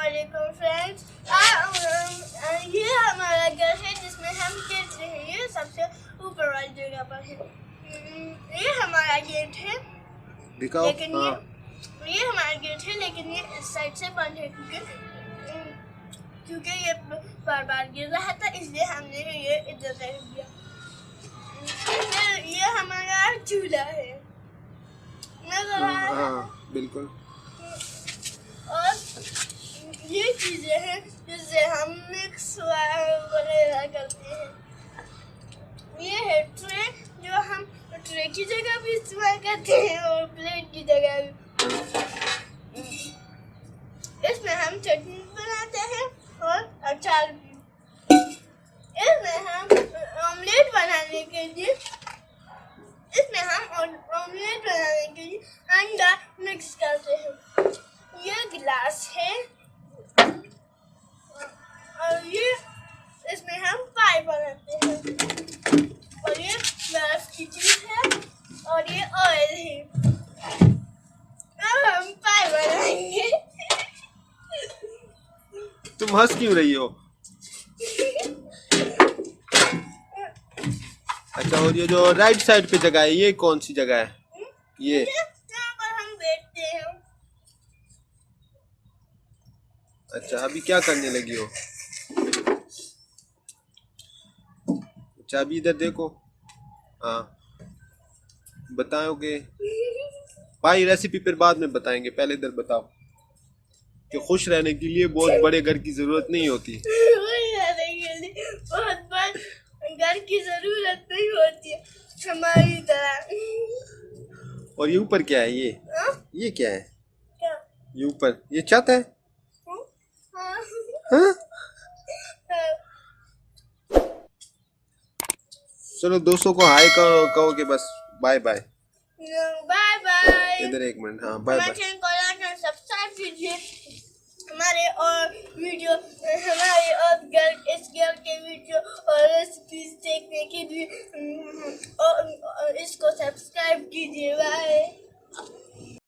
वालेकुम फ्रेंड्स। ये हमारा घर है जिसमें हम खेलते हैं। ये सबसे ऊपर वाली जगह पर है। ये हमारा गेट है, लेकिन ये हमारा गेट है, लेकिन ये इस साइड से बंद है क्योंकि ये बार बार गिर रहा था, इसलिए हमने ये इधर रख दिया। ये हमारा चूल्हा है, नजर आ रहा है? बिल्कुल। और ये चीजें हैं जिससे हम मिक्स वगैरह करते हैं। ये है ट्रे, जो हम ट्रे की जगह भी इस्तेमाल करते हैं और प्लेट की जगह भी। इसमें हम चटनी बनाते हैं और अचार भी। इसमें हम ऑमलेट बनाने के लिए अंडा मिक्स करते हैं। ये गिलास है और ये इसमें हम पाई बनाते हैं। और ये बर्फ की चीज है और ये ऑयल है। अब हम पाई बनाएंगे। तुम हंस क्यों रही हो? अच्छा, और ये जो राइट साइड पे जगह है, ये कौन सी जगह है? ये यहाँ पर हम बैठते हैं। अच्छा, अभी क्या करने लगी हो? अच्छा, अभी इधर देखो। हाँ, बताओगे? भाई रेसिपी फिर बाद में बताएंगे, पहले इधर बताओ कि खुश रहने के लिए बहुत बड़े घर की जरूरत नहीं होती। बहुत बड़े घर की जरूरत नहीं होती है हमारी तरह। और ये ऊपर क्या है? ये क्या है? क्या? ये ऊपर ये छत है? हाँ। हाँ? चलो दोस्तों को हाय कहो कि बस बाय बाय। Bye bye. इधर एक मिनट। हाँ, बाय बाय। चैनल को लाइक और सब्सक्राइब कीजिए। हमारे और वीडियो हमारे और घर